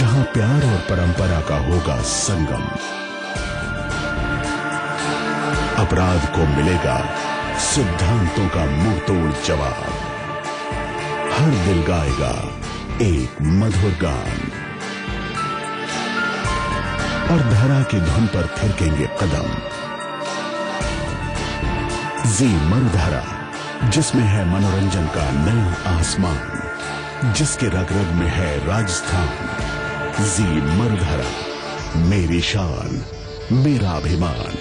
जहां प्यार और परंपरा का होगा संगम। अपराध को मिलेगा सिद्धांतों का मुंहतोड़ जवाब। हर दिल गाएगा एक मधुर गान और धरा की धुन पर थिरकेंगे कदम। जी मरुधरा, जिसमें है मनोरंजन का नया आसमान, जिसके रग रग में है राजस्थान। जी मरुधरा, मेरी शान, मेरा अभिमान।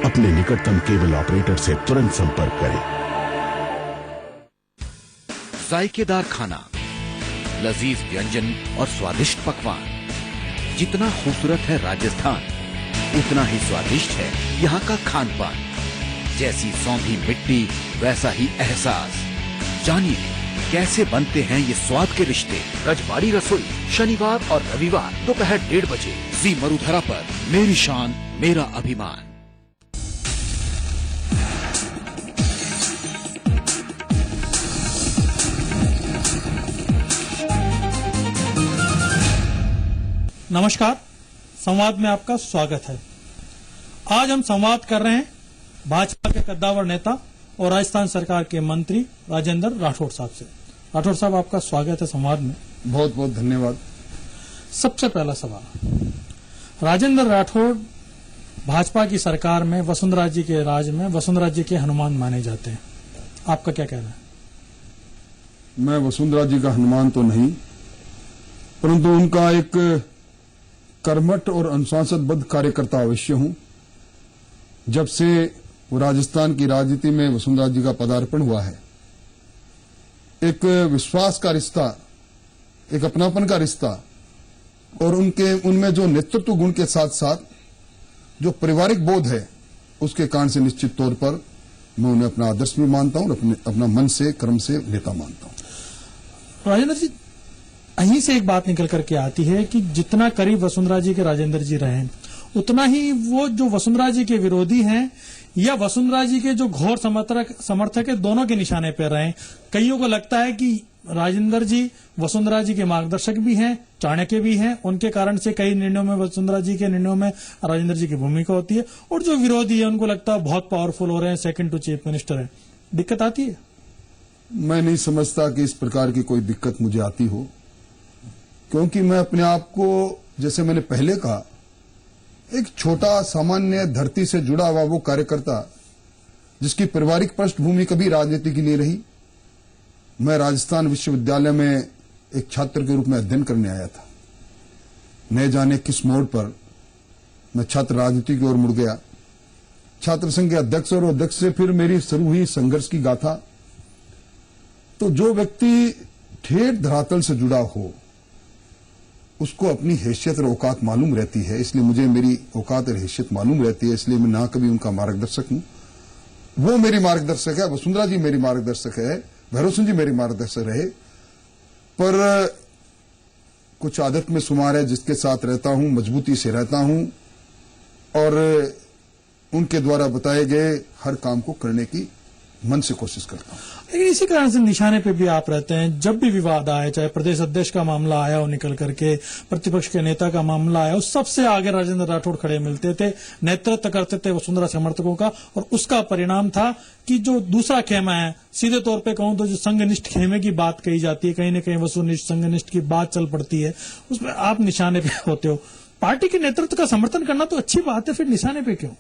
अपने निकटतम केबल ऑपरेटर से तुरंत संपर्क करें। जायकेदार खाना, लजीज व्यंजन और स्वादिष्ट पकवान। जितना खूबसूरत है राजस्थान, उतना ही स्वादिष्ट है यहाँ का खान पान। जैसी सौंधी मिट्टी वैसा ही एहसास। जानिए कैसे बनते हैं ये स्वाद के रिश्ते। रजवाड़ी रसोई, शनिवार और रविवार दोपहर 1:30 बजे जी मरुधरा पर। मेरी शान, मेरा अभिमान। नमस्कार, संवाद में आपका स्वागत है। आज हम संवाद कर रहे हैं भाजपा के कद्दावर नेता और राजस्थान सरकार के मंत्री राजेंद्र राठौड़ साहब से। राठौड़ साहब, आपका स्वागत है संवाद में। बहुत बहुत धन्यवाद। सबसे पहला सवाल, राजेंद्र राठौड़ भाजपा की सरकार में वसुंधरा जी के राज में वसुंधरा जी के हनुमान माने जाते हैं, आपका क्या कहना है? मैं वसुंधरा जी का हनुमान तो नहीं, परंतु उनका एक कर्मठ और अनुशासनबद्ध कार्यकर्ता अवश्य हूं। जब से वो राजस्थान की राजनीति में वसुंधरा जी का पदार्पण हुआ है, एक विश्वास का रिश्ता, एक अपनापन का रिश्ता और उनमें जो नेतृत्व गुण के साथ साथ जो पारिवारिक बोध है, उसके कारण से निश्चित तौर पर मैं उन्हें अपना आदर्श भी मानता हूं और अपना मन से कर्म से नेता मानता हूं। राजेंद्र जी, यहीं से एक बात निकल करके आती है कि जितना करीब वसुंधरा जी के राजेंद्र जी रहे, उतना ही वो जो वसुंधरा जी के विरोधी हैं या वसुंधरा जी के जो घोर समर्थक है, दोनों के निशाने पर रहे। कईयों को लगता है कि राजेंद्र जी वसुंधरा जी के मार्गदर्शक भी हैं, चाणक्य भी हैं, उनके कारण से कई निर्णयों में वसुंधरा जी के निर्णयों में राजेंद्र जी की भूमिका होती है। और जो विरोधी है उनको लगता है बहुत पावरफुल हो रहे हैं, सेकंड टू चीफ मिनिस्टर है। दिक्कत आती है? मैं नहीं समझता कि इस प्रकार की कोई दिक्कत मुझे आती हो, क्योंकि मैं अपने आप को, जैसे मैंने पहले कहा, एक छोटा सामान्य धरती से जुड़ा हुआ वो कार्यकर्ता जिसकी पारिवारिक पृष्ठभूमि कभी राजनीति की नहीं रही। मैं राजस्थान विश्वविद्यालय में एक छात्र के रूप में अध्ययन करने आया था। न जाने किस मोड़ पर मैं छात्र राजनीति की ओर मुड़ गया। छात्र संघ के अध्यक्ष और अध्यक्ष से फिर मेरी शुरू हुई संघर्ष की गाथा। तो जो व्यक्ति ठेठ धरातल से जुड़ा हो, उसको अपनी हैसियत और औकात मालूम रहती है। इसलिए मुझे मेरी औकात और हैसियत मालूम रहती है, इसलिए मैं ना कभी उनका मार्गदर्शक हूं। वो मेरी मार्गदर्शक है, वसुंधरा जी मेरी मार्गदर्शक है, भैरव सिंह जी मेरी मार्गदर्शक रहे। पर कुछ आदत में शुमार है जिसके साथ रहता हूं, मजबूती से रहता हूं और उनके द्वारा बताए गए हर काम को करने की मन से कोशिश करता हूं। लेकिन इसी कारण से निशाने पे भी आप रहते हैं। जब भी विवाद आए, चाहे प्रदेश अध्यक्ष का मामला आया हो निकल करके, प्रतिपक्ष के नेता का मामला आया, उस सबसे आगे राजेंद्र राठौड़ खड़े मिलते थे, नेतृत्व करते थे वसुंधरा समर्थकों का। और उसका परिणाम था कि जो दूसरा खेमा है, सीधे तौर पे कहूं तो जो संघनिष्ठ खेमे की बात कही जाती है, कहीं न कहीं वसुनिष्ठ संघनिष्ठ की बात चल पड़ती है, उसमें आप निशाने पे होते हो। पार्टी के नेतृत्व का समर्थन करना तो अच्छी बात है, फिर निशाने पे क्यों?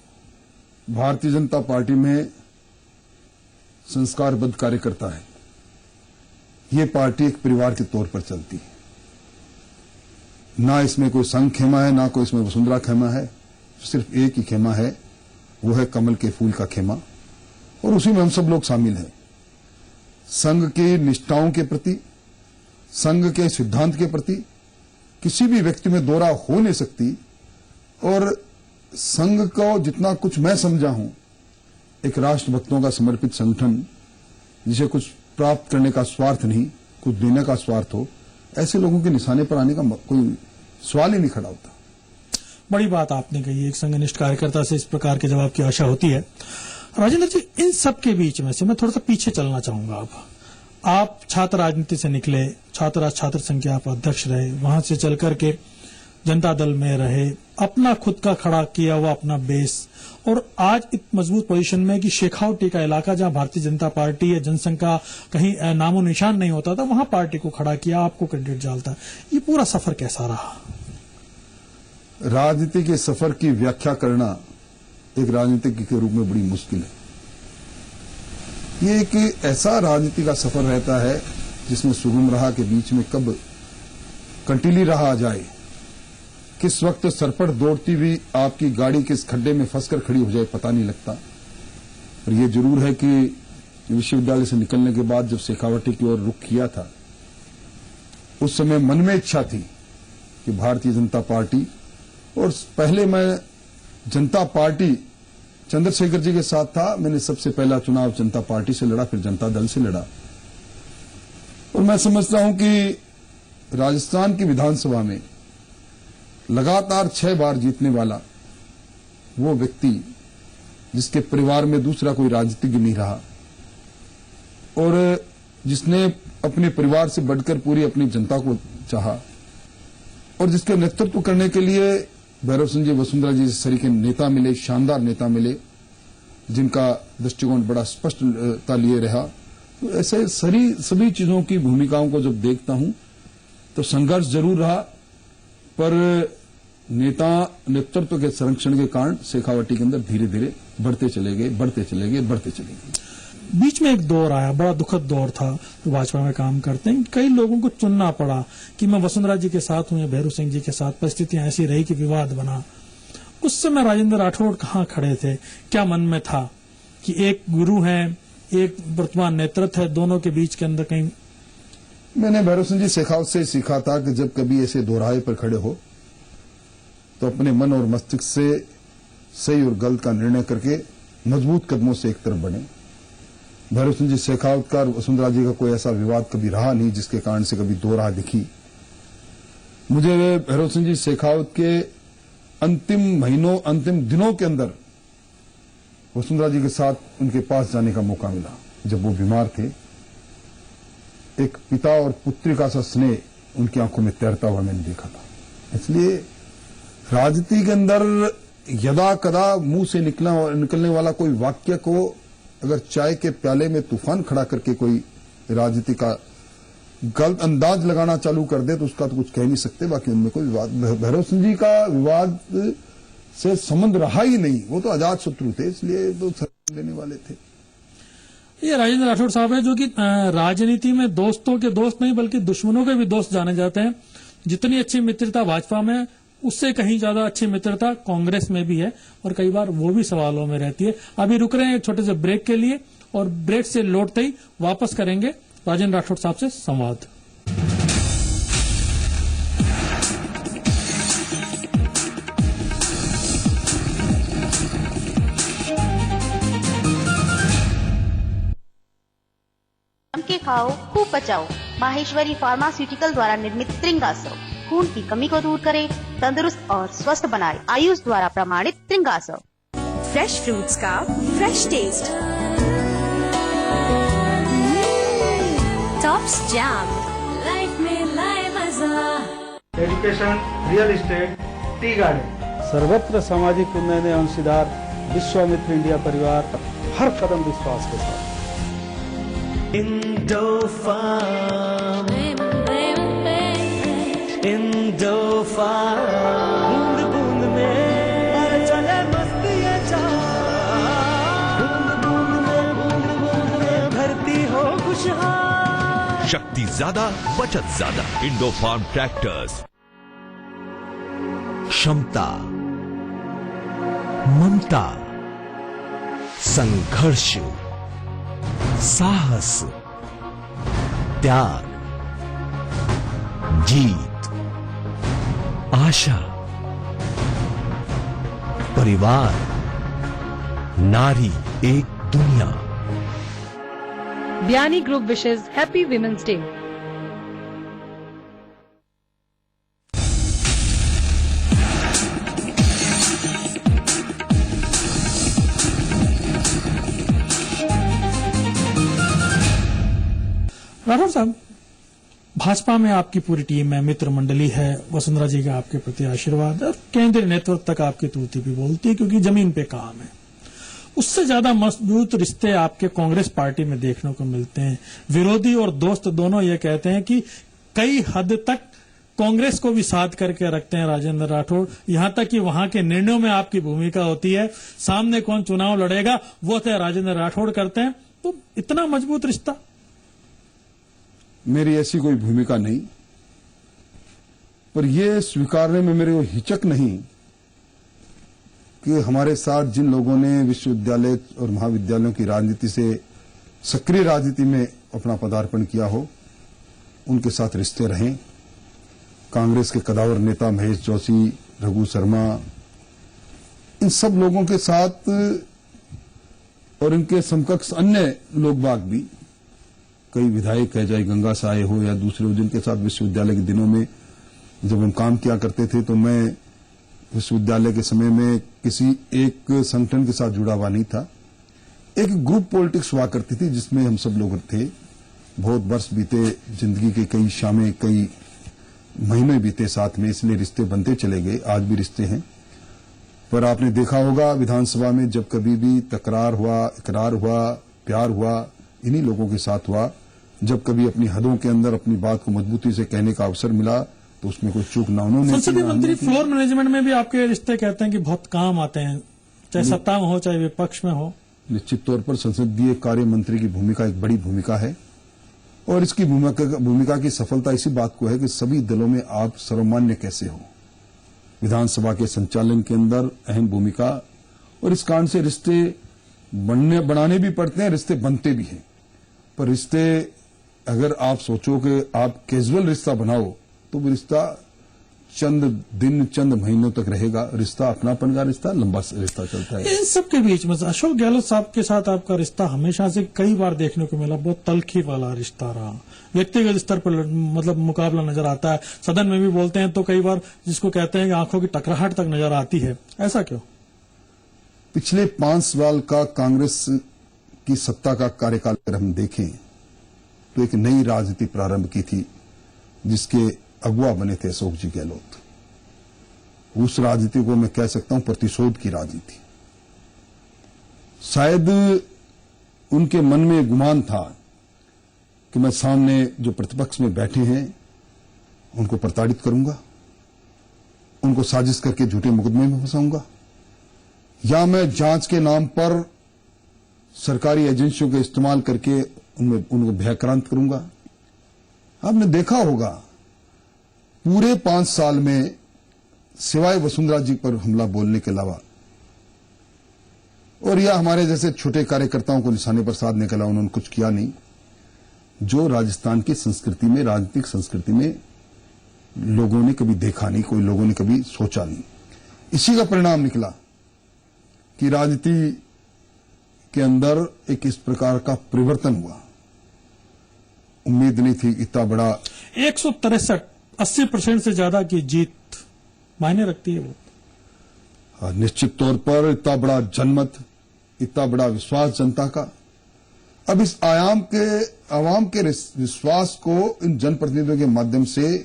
भारतीय जनता पार्टी में संस्कारबद्ध कार्यकर्ता है। ये पार्टी एक परिवार के तौर पर चलती है। ना इसमें कोई संघ खेमा है, ना कोई इसमें वसुंधरा खेमा है। सिर्फ एक ही खेमा है, वो है कमल के फूल का खेमा, और उसी में हम सब लोग शामिल हैं। संघ की निष्ठाओं के प्रति, संघ के सिद्धांत के प्रति किसी भी व्यक्ति में दोहरा हो नहीं सकती। और संघ को जितना कुछ मैं समझा हूं, एक राष्ट्रभक्तों का समर्पित संगठन जिसे कुछ प्राप्त करने का स्वार्थ नहीं, कुछ देने का स्वार्थ हो, ऐसे लोगों के निशाने पर आने का कोई सवाल ही नहीं खड़ा होता। बड़ी बात आपने कही, एक संघनिष्ठ कार्यकर्ता से इस प्रकार के जवाब की आशा होती है। राजेंद्र जी, इन सब के बीच में से मैं थोड़ा सा पीछे चलना चाहूंगा। आप छात्र राजनीति से निकले, छात्र संघ के आप अध्यक्ष रहे, वहां से चल करके जनता दल में रहे, अपना खुद का खड़ा किया हुआ अपना बेस, और आज एक मजबूत पोजीशन में कि शेखावटी का इलाका जहां भारतीय जनता पार्टी या जनसंघ का कहीं नामो निशान नहीं होता था, वहां पार्टी को खड़ा किया, आपको कैंडिडेट डालता। ये पूरा सफर कैसा रहा? राजनीति के सफर की व्याख्या करना एक राजनीतिक के रूप में बड़ी मुश्किल है। ये एक ऐसा राजनीति का सफर रहता है जिसमें सुगम राह के बीच में कब कंटीली राह आ जाए, किस वक्त सरपट दौड़ती हुई आपकी गाड़ी किस खड्डे में फंसकर खड़ी हो जाए, पता नहीं लगता। और ये जरूर है कि विश्वविद्यालय से निकलने के बाद जब शेखावटी की ओर रुख किया था, उस समय मन में इच्छा थी कि भारतीय जनता पार्टी, और पहले मैं जनता पार्टी चंद्रशेखर जी के साथ था, मैंने सबसे पहला चुनाव जनता पार्टी से लड़ा, फिर जनता दल से लड़ा। और मैं समझता हूं कि राजस्थान की विधानसभा में लगातार 6 बार जीतने वाला वो व्यक्ति जिसके परिवार में दूसरा कोई राजनीतिज्ञ नहीं रहा, और जिसने अपने परिवार से बढ़कर पूरी अपनी जनता को चाहा, और जिसके नेतृत्व करने के लिए भैरव सिंह जी, वसुंधरा जी जैसे सरीखे नेता मिले, शानदार नेता मिले, जिनका दृष्टिकोण बड़ा स्पष्टता लिए रहा। तो ऐसे सभी चीजों की भूमिकाओं को जब देखता हूं तो संघर्ष जरूर रहा, पर नेता नेतृत्व के संरक्षण के कारण शेखावटी के अंदर धीरे धीरे बढ़ते चले गए। बीच में एक दौर आया, बड़ा दुखद दौर था, जो भाजपा में काम करते हैं, कई लोगों को चुनना पड़ा कि मैं वसुंधरा जी के साथ हूं या भैरव सिंह जी के साथ। परिस्थितियां ऐसी रही कि विवाद बना। उस समय राजेंद्र राठौड़ कहां खड़े थे? क्या मन में था कि एक गुरु हैं, एक वर्तमान नेतृत्व है, दोनों के बीच के अंदर कहीं? मैंने भैरव सिंह जी शेखावत से सीखा था कि जब कभी ऐसे दोराहे पर खड़े हो तो अपने मन और मस्तिष्क से सही और गलत का निर्णय करके मजबूत कदमों से एक तरफ बढ़े। भैरव सिंह जी शेखावत का और वसुंधरा जी का कोई ऐसा विवाद कभी रहा नहीं जिसके कारण से कभी दो राह दिखी। मुझे भैरव सिंह जी शेखावत के अंतिम दिनों के अंदर वसुंधरा जी के साथ उनके पास जाने का मौका मिला जब वो बीमार थे। एक पिता और पुत्री का सा स्नेह उनकी आंखों में तैरता हुआ मैंने देखा था। इसलिए राजनीति के अंदर यदा कदा मुंह से निकलने वाला कोई वाक्य को अगर चाय के प्याले में तूफान खड़ा करके कोई राजनीति का गलत अंदाज लगाना चालू कर दे तो उसका तो कुछ कह नहीं सकते। बाकी उनमें कोई विवाद, भैरव सिंह जी का विवाद से संबंध रहा ही नहीं, वो तो आजाद शत्रु थे, इसलिए तो देने वाले थे। ये राजेंद्र राठौड़ साहब है जो कि राजनीति में दोस्तों के दोस्त नहीं बल्कि दुश्मनों के भी दोस्त जाने जाते हैं। जितनी अच्छी मित्रता भाजपा में, उससे कहीं ज्यादा अच्छी मित्रता कांग्रेस में भी है और कई बार वो भी सवालों में रहती है। अभी रुक रहे हैं एक छोटे से ब्रेक के लिए और ब्रेक से लौटते ही वापस करेंगे राजेंद्र राठौड़ साहब से संवाद। के खाओ खूब पचाओ। माहेश्वरी फार्मास्यूटिकल द्वारा निर्मित त्रिंगासव खून की कमी को दूर करे, तंदुरुस्त और स्वस्थ बनाए। आयुष द्वारा प्रमाणित त्रिंगासव। फ्रेश फ्रूट्स का fresh taste. Tops jam. Life में लाए मजा। Education, real estate, tea garden, सर्वत्र सामाजिक उन्नयन में अंशीदार विश्वामित्र इंडिया परिवार हर कदम विश्वास के साथ। बूंद बूंद में चले मस्ती धरती हो खुशहाल। शक्ति ज्यादा बचत ज्यादा। Indo Farm tractors. क्षमता, ममता, संघर्ष, साहस, त्याग, जीत, आशा, परिवार, नारी एक दुनिया। Biani Group wishes Happy Women's Day. Rathore साहब, भाजपा में आपकी पूरी टीम है, मित्र मंडली है, वसुंधरा जी का आपके प्रति आशीर्वाद और केंद्रीय नेतृत्व तक आपकी तूती भी बोलती है क्योंकि जमीन पे काम है। उससे ज्यादा मजबूत रिश्ते आपके कांग्रेस पार्टी में देखने को मिलते हैं। विरोधी और दोस्त दोनों ये कहते हैं कि कई हद तक कांग्रेस को भी साथ करके रखते हैं राजेंद्र राठौड़, यहां तक कि वहां के निर्णयों में आपकी भूमिका होती है। सामने कौन चुनाव लड़ेगा वो तय राजेंद्र राठौड़ करते हैं। तो इतना मजबूत रिश्ता। मेरी ऐसी कोई भूमिका नहीं, पर यह स्वीकारने में मेरे को हिचक नहीं कि हमारे साथ जिन लोगों ने विश्वविद्यालय और महाविद्यालयों की राजनीति से सक्रिय राजनीति में अपना पदार्पण किया हो, उनके साथ रिश्ते रहें। कांग्रेस के कदावर नेता महेश जोशी, रघु शर्मा, इन सब लोगों के साथ और इनके समकक्ष अन्य लोग बाग भी, कई विधायक कह जाए गंगा साय हो या दूसरे हो, जिनके साथ विश्वविद्यालय के दिनों में जब हम काम किया करते थे, तो मैं विश्वविद्यालय के समय में किसी एक संगठन के साथ जुड़ा हुआ नहीं था। एक ग्रुप पॉलिटिक्स हुआ करती थी जिसमें हम सब लोग थे। बहुत वर्ष बीते, जिंदगी के कई शामें, कई महीने बीते साथ में, इसलिए रिश्ते बनते चले गए। आज भी रिश्ते हैं। पर आपने देखा होगा विधानसभा में जब कभी भी तकरार हुआ, इकरार हुआ, प्यार हुआ, इन्हीं लोगों के साथ हुआ। जब कभी अपनी हदों के अंदर अपनी बात को मजबूती से कहने का अवसर मिला तो उसमें कोई चूक ना उन्होंने। संसदीय मंत्री फ्लोर मैनेजमेंट में भी आपके रिश्ते कहते हैं कि बहुत काम आते हैं, चाहे सत्ता में हो चाहे विपक्ष में हो। निश्चित तौर पर संसदीय कार्य मंत्री की भूमिका एक बड़ी भूमिका है और इसकी भूमिका की सफलता इसी बात को है कि सभी दलों में आप सर्वमान्य कैसे हो। विधानसभा के संचालन के अंदर अहम भूमिका, और इस कारण से रिश्ते बनाने भी पड़ते हैं, रिश्ते बनते भी हैं। पर रिश्ते अगर आप सोचो कि आप कैजुअल रिश्ता बनाओ तो वो रिश्ता चंद दिन, चंद महीनों तक रहेगा। रिश्ता अपनापन का रिश्ता, लंबा रिश्ता चलता है। इन सबके बीच में अशोक गहलोत साहब के साथ आपका रिश्ता हमेशा से कई बार देखने को मिला, बहुत तलखी वाला रिश्ता रहा। व्यक्तिगत स्तर पर मतलब मुकाबला नजर आता है, सदन में भी बोलते हैं तो कई बार जिसको कहते हैं कि आंखों की टकराहट तक नजर आती है। ऐसा क्यों? पिछले 5 साल का कांग्रेस की सत्ता का कार्यकाल अगर हम देखें तो एक नई राजनीति प्रारंभ की थी जिसके अगुवा बने थे अशोक जी गहलोत। उस राजनीति को मैं कह सकता हूं प्रतिशोध की राजनीति। शायद उनके मन में गुमान था कि मैं सामने जो प्रतिपक्ष में बैठे हैं उनको प्रताड़ित करूंगा, उनको साजिश करके झूठे मुकदमे में फंसाऊंगा, या मैं जांच के नाम पर सरकारी एजेंसियों का इस्तेमाल करके उनको भयक्रांत करूंगा। आपने देखा होगा पूरे 5 साल में सिवाय वसुंधरा जी पर हमला बोलने के अलावा और या हमारे जैसे छोटे कार्यकर्ताओं को निशाने पर साधने के अलावा उन्होंने कुछ किया नहीं, जो राजस्थान की संस्कृति में, राजनीतिक संस्कृति में लोगों ने कभी देखा नहीं, कोई लोगों ने कभी सोचा नहीं। इसी का परिणाम निकला कि राजनीति के अंदर एक इस प्रकार का परिवर्तन हुआ। उम्मीद नहीं थी इतना बड़ा 163 80% से ज्यादा की जीत मायने रखती है वो। निश्चित तौर पर इतना बड़ा जनमत, इतना बड़ा विश्वास जनता का। अब इस आवाम के विश्वास को इन जनप्रतिनिधियों के माध्यम से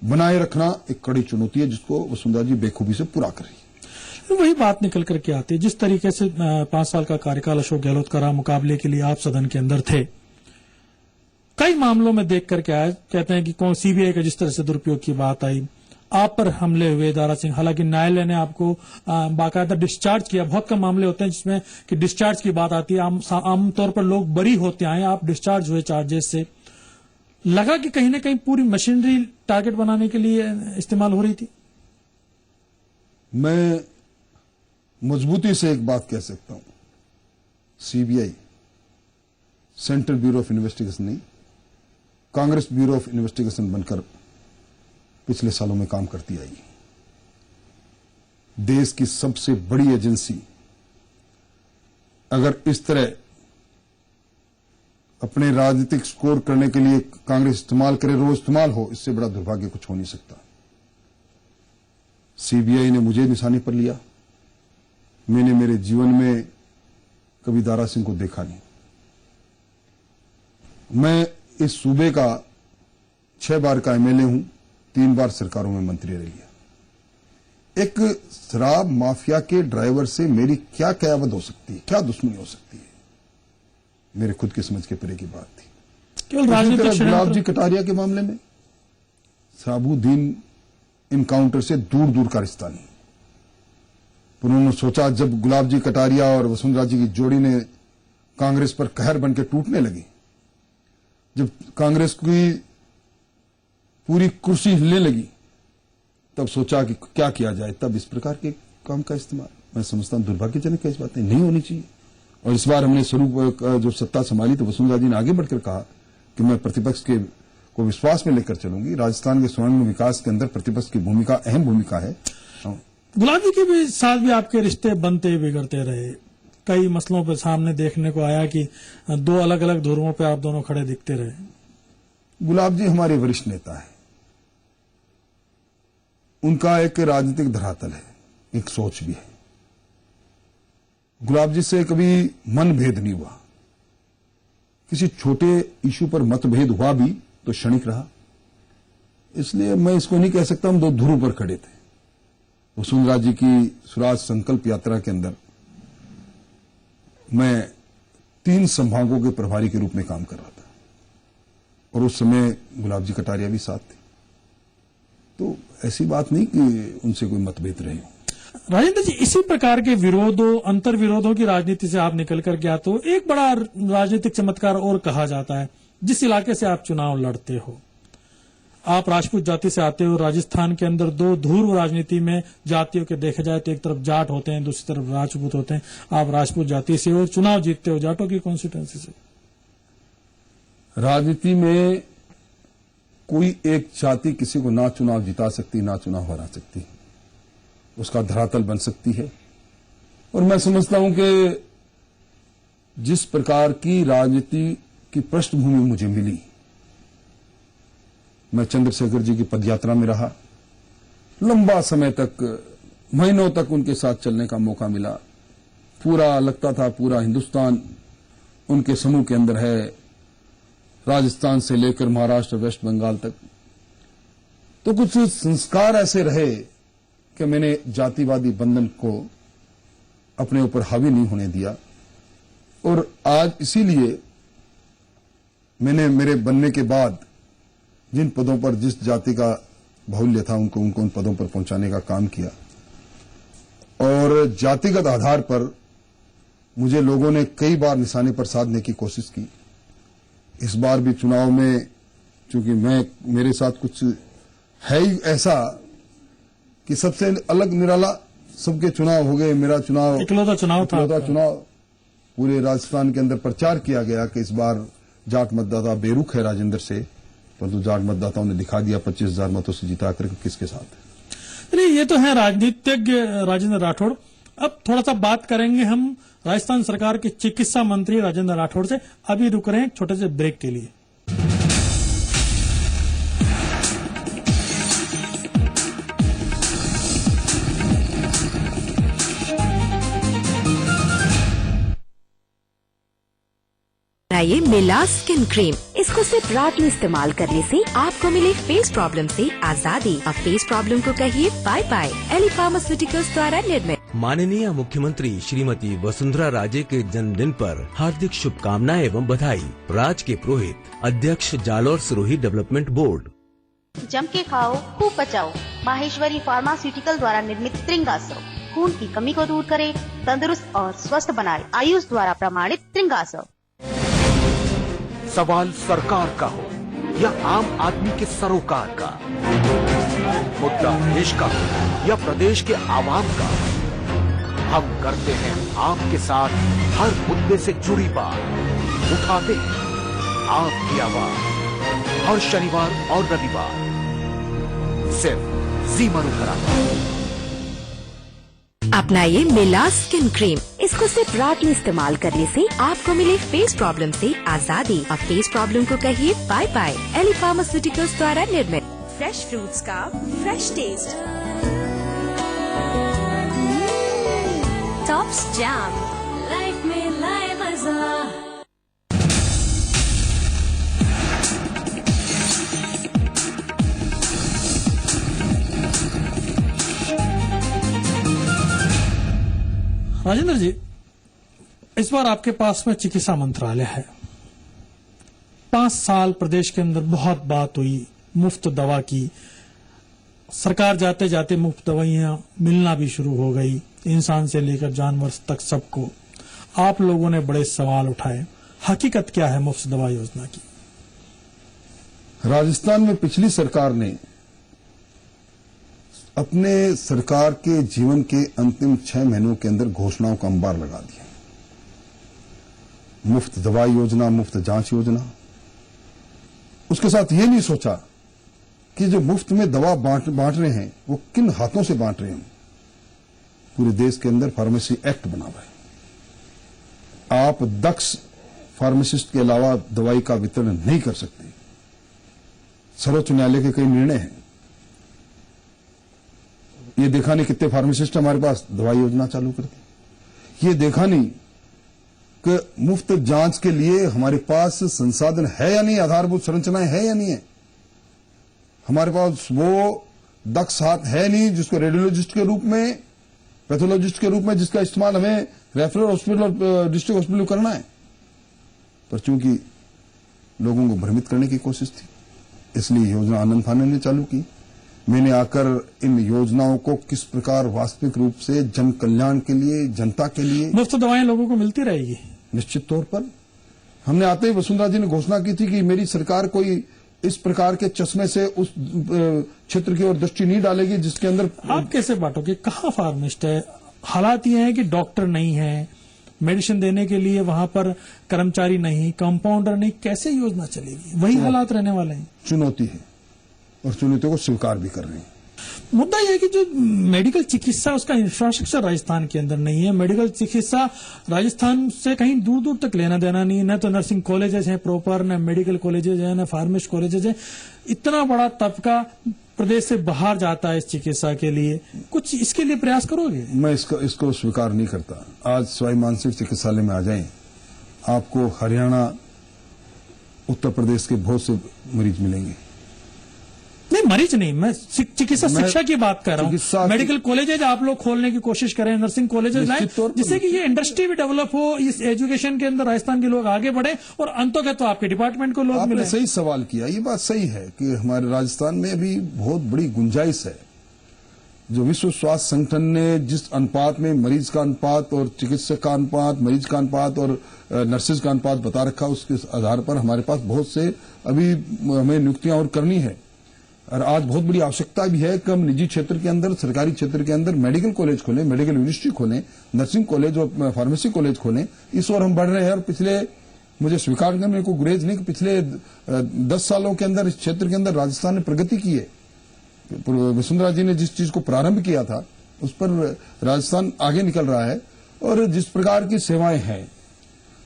बनाए रखना एक कड़ी चुनौती है जिसको वसुंधरा जी बेखूबी से पूरा कर रही है। वही बात निकल करके आती है जिस तरीके से 5 साल का कार्यकाल अशोक गहलोत का रहा, मुकाबले के लिए आप सदन के अंदर थे। कई मामलों में देख करके आए, कहते हैं कि कौन सीबीआई का जिस तरह से दुरुपयोग की बात आई, आप पर हमले हुए दारा सिंह, हालांकि न्यायालय ने आपको बाकायदा डिस्चार्ज किया। बहुत कम मामले होते हैं जिसमें कि डिस्चार्ज की बात आती है, आमतौर पर लोग बरी होते हैं, आप डिस्चार्ज हुए चार्जेस से। लगा कि कहीं ना कहीं पूरी मशीनरी टारगेट बनाने के लिए इस्तेमाल हो रही थी। मैं मजबूती से एक बात कह सकता हूं, CBI central bureau of investigation नहीं, कांग्रेस ब्यूरो ऑफ इन्वेस्टिगेशन बनकर पिछले सालों में काम करती आई। देश की सबसे बड़ी एजेंसी अगर इस तरह अपने राजनीतिक स्कोर करने के लिए कांग्रेस इस्तेमाल करे, रोज इस्तेमाल हो, इससे बड़ा दुर्भाग्य कुछ हो नहीं सकता। सीबीआई ने मुझे निशाने पर लिया। मैंने मेरे जीवन में कभी दारा सिंह को देखा नहीं। मैं इस सूबे का 6 बार का एमएलए हूं, 3 बार सरकारों में मंत्री रह लिया। एक शराब माफिया के ड्राइवर से मेरी क्या कयावत हो सकती है, क्या दुश्मनी हो सकती है, मेरे खुद की समझ के परे की बात थी। केवल राजनीतिक गुलाब जी कटारिया के मामले में शहाबुद्दीन इनकाउंटर से दूर दूर का रिश्ता नहीं। उन्होंने सोचा जब गुलाब जी कटारिया और वसुंधरा जी की जोड़ी ने कांग्रेस पर कहर बनकर टूटने लगी, जब कांग्रेस की पूरी कुर्सी हिलने लगी, तब सोचा कि क्या किया जाए, तब इस प्रकार के काम का इस्तेमाल मैं समझता हूं दुर्भाग्यजनक है। इस बातें नहीं होनी चाहिए। और इस बार हमने स्वरूप जब सत्ता संभाली तो वसुंधरा जी ने आगे बढ़कर कहा कि मैं प्रतिपक्ष के को विश्वास में लेकर चलूंगी। राजस्थान के स्वर्ण विकास के अंदर प्रतिपक्ष की भूमिका अहम भूमिका है। गुलाब जी के भी साथ भी आपके रिश्ते बनते बिगड़ते रहे। कई मसलों पर सामने देखने को आया कि 2 अलग अलग ध्रुवों पे आप दोनों खड़े दिखते रहे। गुलाब जी हमारे वरिष्ठ नेता है, उनका एक राजनीतिक धरातल है, एक सोच भी है। गुलाब जी से कभी मनभेद नहीं हुआ। किसी छोटे इशू पर मतभेद हुआ भी तो क्षणिक रहा। इसलिए मैं इसको नहीं कह सकता हम 2 ध्रुव पर खड़े थे। वसुंधरा जी की स्वराज संकल्प यात्रा के अंदर मैं 3 संभागों के प्रभारी के रूप में काम कर रहा था और उस समय गुलाब जी कटारिया भी साथ थे। तो ऐसी बात नहीं कि उनसे कोई मतभेद रहे हो। राजेंद्र जी, इसी प्रकार के विरोधों अंतर विरोधों की राजनीति से आप निकल कर गया तो एक बड़ा राजनीतिक चमत्कार और कहा जाता है। जिस इलाके से आप चुनाव लड़ते हो, आप राजपूत जाति से आते हो। राजस्थान के अंदर 2 ध्रुव राजनीति में जातियों के देखे जाए तो एक तरफ जाट होते हैं, दूसरी तरफ राजपूत होते हैं। आप राजपूत जाति से और चुनाव जीतते हो जाटों की कॉन्स्टिट्यूंसी से। राजनीति में कोई एक जाति किसी को ना चुनाव जिता सकती, ना चुनाव हरा सकती, उसका धरातल बन सकती है। और मैं समझता हूं कि जिस प्रकार की राजनीति की पृष्ठभूमि मुझे मिली, मैं चंद्रशेखर जी की पदयात्रा में रहा, लंबा समय तक, महीनों तक उनके साथ चलने का मौका मिला। पूरा लगता था पूरा हिंदुस्तान उनके समूह के अंदर है, राजस्थान से लेकर महाराष्ट्र, वेस्ट बंगाल तक। तो कुछ संस्कार ऐसे रहे कि मैंने जातिवादी बंधन को अपने ऊपर हावी नहीं होने दिया। और आज इसीलिए मैंने मेरे बनने के बाद जिन पदों पर जिस जाति का बाहुल्य था उनको उन पदों पर पहुंचाने का काम किया। और जातिगत आधार पर मुझे लोगों ने कई बार निशाने पर साधने की कोशिश की। इस बार भी चुनाव में चूंकि मेरे साथ कुछ है ही ऐसा कि सबसे अलग निराला, सबके चुनाव हो गए, मेरा चुनाव इकलौता चुनाव था। पूरे राजस्थान के अंदर प्रचार किया गया कि इस बार जाट मतदाता बेरुख है राजेंद्र से, परंतु जाट मतदाताओं ने दिखा दिया 25,000 मतों से जिता कर किसके साथ है। नहीं, ये तो है राजनीतिज्ञ राजेंद्र राठौड़। अब थोड़ा सा बात करेंगे हम राजस्थान सरकार के चिकित्सा मंत्री राजेंद्र राठौड़ से। अभी रुक रहे हैं एक छोटे से ब्रेक के लिए। ये मिला स्किन क्रीम, इसको सिर्फ रात में इस्तेमाल करने से आपको मिले फेस प्रॉब्लम से आजादी। अब फेस प्रॉब्लम को कहिए बाय बाय। एली फार्मास्यूटिकल्स द्वारा निर्मित। माननीय मुख्यमंत्री श्रीमती वसुंधरा राजे के जन्मदिन पर हार्दिक शुभकामनाएं एवं बधाई। राज के पुरोहित, अध्यक्ष जालौर सिरोही डेवलपमेंट बोर्ड। जम के खाओ, खूब पचाओ। माहेश्वरी फार्मास्यूटिकल द्वारा निर्मित त्रिंगासव खून की कमी को दूर करे, तंदुरुस्त और स्वस्थ बनाए। आयुष द्वारा प्रमाणित त्रिंगासव। सवाल सरकार का हो या आम आदमी के सरोकार का, मुद्दा देश का हो या प्रदेश के आवाम का, हम करते हैं आपके साथ हर मुद्दे से जुड़ी बात। उठाते हैं आपकी आवाज हर शनिवार और रविवार सिर्फ जी मरुधरा। अपनाइए मिला स्किन क्रीम, इसको सिर्फ रात में इस्तेमाल करने से आपको मिले फेस प्रॉब्लम से आजादी। अब फेस प्रॉब्लम को कहिए बाय बाय। एली फार्मास्यूटिकल्स द्वारा निर्मित। फ्रेश फ्रूट्स का fresh taste. Tops jam, life में लाए मजा। राजेंद्र जी, इस बार आपके पास में चिकित्सा मंत्रालय है। 5 साल प्रदेश के अंदर बहुत बात हुई मुफ्त दवा की। सरकार जाते जाते मुफ्त दवाइयां मिलना भी शुरू हो गई, इंसान से लेकर जानवर तक सबको। आप लोगों ने बड़े सवाल उठाए, हकीकत क्या है मुफ्त दवा योजना की? राजस्थान में पिछली सरकार ने अपने सरकार के जीवन के अंतिम 6 महीनों के अंदर घोषणाओं का अंबार लगा दिया। मुफ्त दवा योजना, मुफ्त जांच योजना। उसके साथ ये नहीं सोचा कि जो मुफ्त में दवा बांट रहे हैं वो किन हाथों से बांट रहे हैं। पूरे देश के अंदर फार्मेसी एक्ट बना हुआ है। आप दक्ष फार्मासिस्ट के अलावा दवाई का वितरण नहीं कर सकते। सर्वोच्च न्यायालय के कई निर्णय हैं। ये देखा नहीं कितने फार्मासिस्ट हमारे पास दवाई योजना चालू करते। ये देखा नहीं कि मुफ्त जांच के लिए हमारे पास संसाधन है या नहीं, आधारभूत संरचनाएं है या नहीं है। हमारे पास वो दक्ष हाथ है नहीं जिसको रेडियोलॉजिस्ट के रूप में, पैथोलॉजिस्ट के रूप में जिसका इस्तेमाल हमें रेफरल हॉस्पिटल और डिस्ट्रिक्ट हॉस्पिटल में करना है। पर चूंकि लोगों को भ्रमित करने की कोशिश थी, इसलिए योजना आनंद फानन ने चालू की। मैंने आकर इन योजनाओं को किस प्रकार वास्तविक रूप से जन कल्याण के लिए, जनता के लिए मुफ्त दवाएं लोगों को मिलती रहेगी। निश्चित तौर पर हमने आते ही वसुंधरा जी ने घोषणा की थी कि मेरी सरकार कोई इस प्रकार के चश्मे से उस क्षेत्र की ओर दृष्टि नहीं डालेगी जिसके अंदर। आप कैसे बांटोगे? कहाँ फार्मिस्ट है? हालात ये है कि डॉक्टर नहीं है, मेडिसिन देने के लिए वहां पर कर्मचारी नहीं, कंपाउंडर नहीं, कैसे योजना चलेगी? वही हालात रहने वाले हैं। चुनौती है और चुनौतियों को स्वीकार भी कर रहे हैं। मुद्दा यह है कि जो मेडिकल चिकित्सा, उसका इंफ्रास्ट्रक्चर राजस्थान के अंदर नहीं है। मेडिकल चिकित्सा राजस्थान से कहीं दूर दूर तक लेना देना नहीं है। न तो नर्सिंग कॉलेजेस हैं प्रॉपर, न मेडिकल कॉलेजेस हैं, न फार्मेस्ट कॉलेजेस हैं। इतना बड़ा तबका प्रदेश से बाहर जाता है इस चिकित्सा के लिए। कुछ इसके लिए प्रयास करोगे? मैं इसको स्वीकार नहीं करता। आज सवाई मानसिक चिकित्सालय में आ जाएं, आपको हरियाणा, उत्तर प्रदेश के बहुत से मरीज मिलेंगे। नहीं, मरीज नहीं, मैं चिकित्सा शिक्षा की बात कर रहा हूँ। मेडिकल कॉलेजेज आप लोग खोलने की कोशिश करें, नर्सिंग कॉलेजेज लाएं, जिससे कि ये इंडस्ट्री भी डेवलप हो, इस एजुकेशन के अंदर राजस्थान के लोग आगे बढ़े और अंतों तो आपके डिपार्टमेंट को लोग मिले। आपने सही सवाल किया। ये बात सही है कि हमारे राजस्थान में भी बहुत बड़ी गुंजाइश है। जो विश्व स्वास्थ्य संगठन ने जिस अनुपात में मरीज का अनुपात और चिकित्सक का अनुपात, मरीज का अनुपात और नर्सेज का अनुपात बता रखा, उसके आधार पर हमारे पास बहुत से अभी हमें नियुक्तियां और करनी है। और आज बहुत बड़ी आवश्यकता भी है कि हम निजी क्षेत्र के अंदर, सरकारी क्षेत्र के अंदर मेडिकल कॉलेज खोलें, मेडिकल यूनिवर्सिटी खोलें, नर्सिंग कॉलेज और फार्मेसी कॉलेज खोलें। इस ओर हम बढ़ रहे हैं। और पिछले, मुझे स्वीकार करने को गुरेज नहीं कि पिछले 10 सालों के अंदर इस क्षेत्र के अंदर राजस्थान ने प्रगति की है। वसुंधरा जी ने जिस चीज को प्रारंभ किया था उस पर राजस्थान आगे निकल रहा है। और जिस प्रकार की सेवाएं हैं,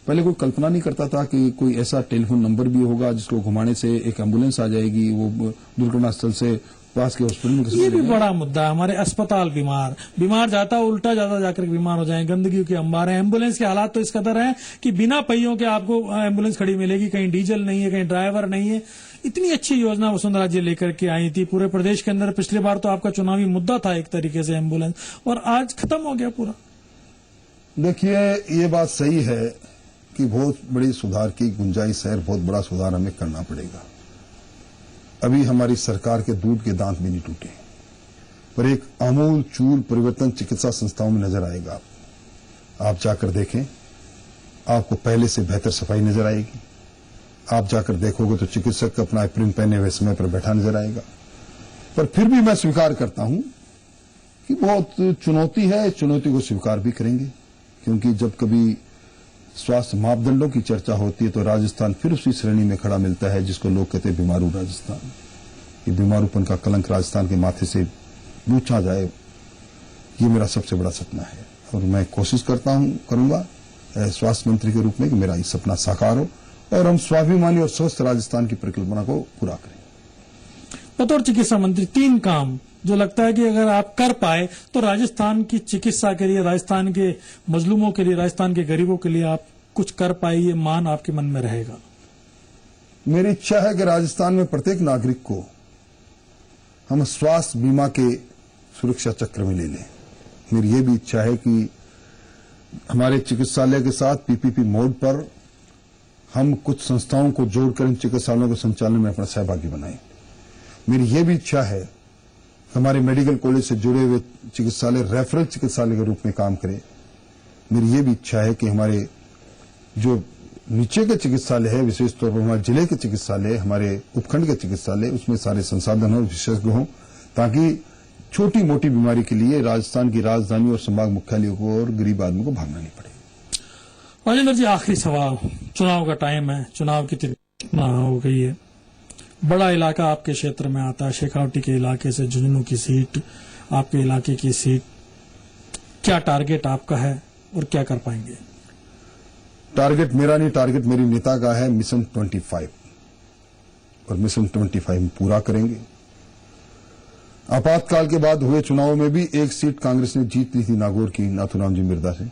पहले कोई कल्पना नहीं करता था कि कोई ऐसा टेलीफोन नंबर भी होगा जिसको घुमाने से एक एम्बुलेंस आ जाएगी, वो दुर्घटना स्थल से पास के हॉस्पिटल में। ये भी बड़ा मुद्दा है। हमारे अस्पताल बीमार जाता है, उल्टा ज्यादा जाकर बीमार हो जाए, गंदगी के अंबार है। एम्बुलेंस के हालात तो इस कदर है कि बिना पहियों के आपको एम्बुलेंस खड़ी मिलेगी, कहीं डीजल नहीं है, कहीं ड्राइवर नहीं है। इतनी अच्छी योजना वसुंधरा जी लेकर के आई थी पूरे प्रदेश के अंदर। पिछली बार तो आपका चुनावी मुद्दा था एक तरीके से एम्बुलेंस, और आज खत्म हो गया पूरा। देखिए, ये बात सही है कि बहुत बड़ी सुधार की गुंजाइश है, बहुत बड़ा सुधार हमें करना पड़ेगा। अभी हमारी सरकार के दूध के दांत भी नहीं टूटे, पर एक आमूल चूल परिवर्तन चिकित्सा संस्थाओं में नजर आएगा। आप जाकर देखें, आपको पहले से बेहतर सफाई नजर आएगी। आप जाकर देखोगे तो चिकित्सक अपना एप्रिन पहने हुए समय पर बैठा नजर आएगा। पर फिर भी मैं स्वीकार करता हूं कि बहुत चुनौती है। चुनौती को स्वीकार भी करेंगे, क्योंकि जब कभी स्वास्थ्य मापदंडों की चर्चा होती है तो राजस्थान फिर उसी श्रेणी में खड़ा मिलता है जिसको लोग कहते हैं बीमारू राजस्थान। ये बीमारूपन का कलंक राजस्थान के माथे से पूछा जाए, ये मेरा सबसे बड़ा सपना है। और मैं कोशिश करूंगा स्वास्थ्य मंत्री के रूप में कि मेरा ये सपना साकार हो और हम स्वाभिमानी और स्वस्थ राजस्थान की परिकल्पना को पूरा करें। बतौर चिकित्सा मंत्री 3 काम जो लगता है कि अगर आप कर पाए तो राजस्थान की चिकित्सा के लिए, राजस्थान के मजलूमों के लिए, राजस्थान के गरीबों के लिए आप कुछ कर पाए, ये मान आपके मन में रहेगा। मेरी इच्छा है कि राजस्थान में प्रत्येक नागरिक को हम स्वास्थ्य बीमा के सुरक्षा चक्र में ले लें। मेरी ये भी इच्छा है कि हमारे चिकित्सालय के साथ पीपीपी मोड पर हम कुछ संस्थाओं को जोड़कर इन चिकित्सालयों के संचालन में अपना सहभागी बनाएं। मेरी यह भी इच्छा है कि हमारे मेडिकल कॉलेज से जुड़े हुए चिकित्सालय रेफरल चिकित्सालय के रूप में काम करे। मेरी यह भी इच्छा है कि हमारे जो नीचे के चिकित्सालय है, विशेष तौर पर हमारे जिले के चिकित्सालय, हमारे उपखंड के चिकित्सालय, उसमें सारे संसाधन हो, विशेषज्ञ हों, ताकि छोटी मोटी बीमारी के लिए राजस्थान की राजधानी और संभाग मुख्यालयों को और गरीब आदमी को भागना नहीं पड़े। राजेंद्र जी, आखिरी सवाल, चुनाव का टाइम है, चुनाव की तिथि हो गई है, बड़ा इलाका आपके क्षेत्र में आता है, शेखावटी के इलाके से झुंझुनू की सीट, आपके इलाके की सीट, क्या टारगेट आपका है और क्या कर पाएंगे? टारगेट मेरा नहीं, टारगेट मेरी नेता का है, मिशन 25, और मिशन 25 हम पूरा करेंगे। आपातकाल के बाद हुए चुनाव में भी एक सीट कांग्रेस ने जीत ली थी, नागौर की, नाथूराम जी मिर्दा से।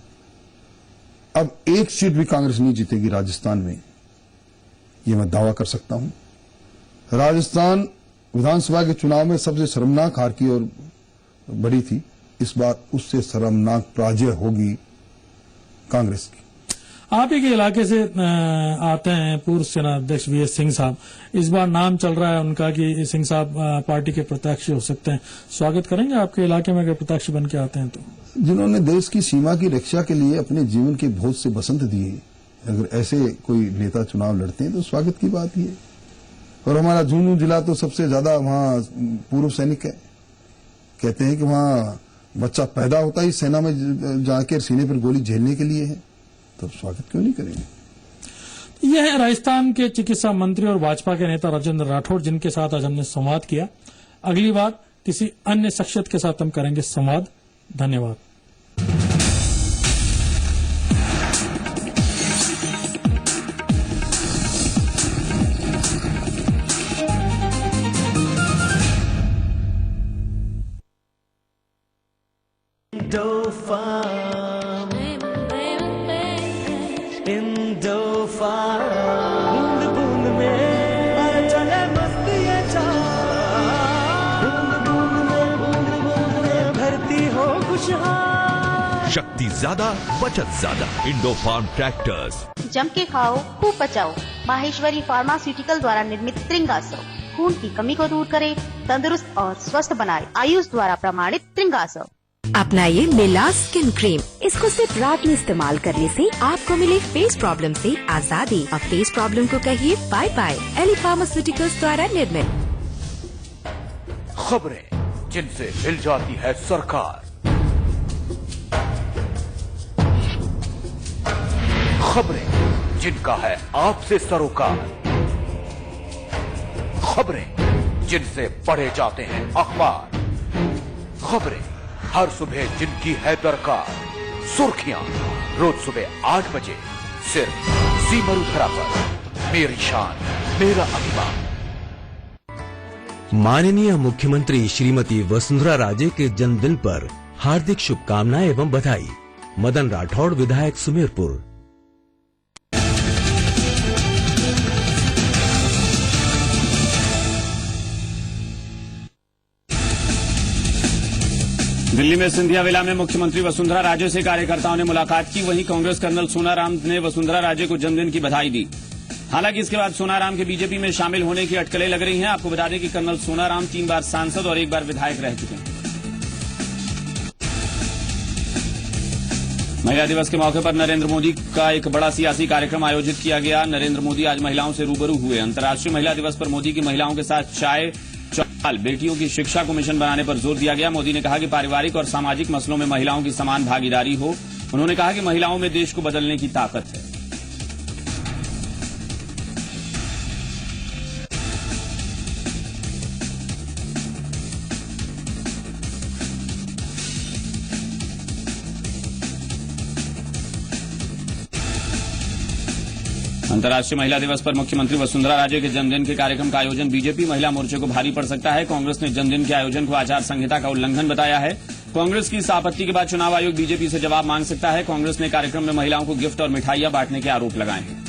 अब एक सीट भी कांग्रेस नहीं जीतेगी राजस्थान में, ये मैं दावा कर सकता हूं। राजस्थान विधानसभा के चुनाव में सबसे शर्मनाक हार की ओर बढ़ी थी, इस बार उससे शर्मनाक पराजय होगी कांग्रेस की। आप ही के इलाके से आते हैं पूर्व सेना अध्यक्ष वीएस सिंह साहब, इस बार नाम चल रहा है उनका कि सिंह साहब पार्टी के प्रत्याशी हो सकते हैं, स्वागत करेंगे आपके इलाके में अगर प्रत्याशी बन के आते हैं तो? जिन्होंने देश की सीमा की रक्षा के लिए अपने जीवन के बहुत से बसंत दिए, अगर ऐसे कोई नेता चुनाव लड़ते हैं तो स्वागत की बात ही है। और हमारा झुंझुनू जिला तो सबसे ज्यादा वहां पूर्व सैनिक है, कहते हैं कि वहां बच्चा पैदा होता ही सेना में जाकर सीने पर गोली झेलने के लिए है, तो स्वागत क्यों नहीं करेंगे। यह है राजस्थान के चिकित्सा मंत्री और भाजपा के नेता राजेंद्र राठौड़, जिनके साथ आज हमने संवाद किया। अगली बार किसी अन्य शख्सियत के साथ हम करेंगे संवाद। धन्यवाद। बूंद बूंद में चले मस्ती ये बूंद बूंद में भरती हो खुशहाल। शक्ति ज्यादा, बचत ज्यादा। Indo Farm tractors. जम के खाओ, खूब पचाओ। माहेश्वरी फार्मास्यूटिकल द्वारा निर्मित त्रिंगासव खून की कमी को दूर करे, तंदुरुस्त और स्वस्थ बनाए। आयुष द्वारा प्रमाणित त्रिंगासव। अपनाइए मिलास स्किन क्रीम। इसको सिर्फ रात में इस्तेमाल करने से आपको मिले फेस प्रॉब्लम से आजादी। अब फेस प्रॉब्लम को कहिए बाय बाय। एली फार्मास्यूटिकल्स द्वारा निर्मित। खबरें जिनसे हिल जाती है सरकार, खबरें जिनका है आपसे सरोकार, खबरें जिनसे पढ़े जाते हैं अखबार, खबरें हर सुबह जिनकी है दरकार। सुर्खियां रोज सुबह 8 बजे सिर्फ जी मरुधरा पर। मेरी शान, मेरा अभिमान। माननीय मुख्यमंत्री श्रीमती वसुंधरा राजे के जन्मदिन पर हार्दिक शुभकामनाएं एवं बधाई। मदन राठौड़, विधायक सुमेरपुर। दिल्ली में सिंधिया विला में मुख्यमंत्री वसुंधरा राजे से कार्यकर्ताओं ने मुलाकात की। वहीं कांग्रेस कर्नल सोनाराम ने वसुंधरा राजे को जन्मदिन की बधाई दी। हालांकि इसके बाद सोनाराम के बीजेपी में शामिल होने की अटकलें लग रही हैं। आपको बता दें कि कर्नल सोनाराम 3 बार सांसद और 1 बार विधायक रह चुके हैं। महिला दिवस के मौके पर नरेंद्र मोदी का एक बड़ा सियासी कार्यक्रम आयोजित किया गया। नरेंद्र मोदी आज महिलाओं से रूबरू हुए। अंतर्राष्ट्रीय महिला दिवस पर मोदी की महिलाओं के साथ चाय, बेटियों की शिक्षा को मिशन बनाने पर जोर दिया गया। मोदी ने कहा कि पारिवारिक और सामाजिक मसलों में महिलाओं की समान भागीदारी हो। उन्होंने कहा कि महिलाओं में देश को बदलने की ताकत है। अंतर्राष्ट्रीय महिला दिवस पर मुख्यमंत्री वसुंधरा राजे के जन्मदिन के कार्यक्रम का आयोजन बीजेपी महिला मोर्चे को भारी पड़ सकता है। कांग्रेस ने जन्मदिन के आयोजन को आचार संहिता का उल्लंघन बताया है। कांग्रेस की इस आपत्ति के बाद चुनाव आयोग बीजेपी से जवाब मांग सकता है। कांग्रेस ने कार्यक्रम में महिलाओं को गिफ्ट और मिठाइयां बांटने के आरोप लगाए हैं।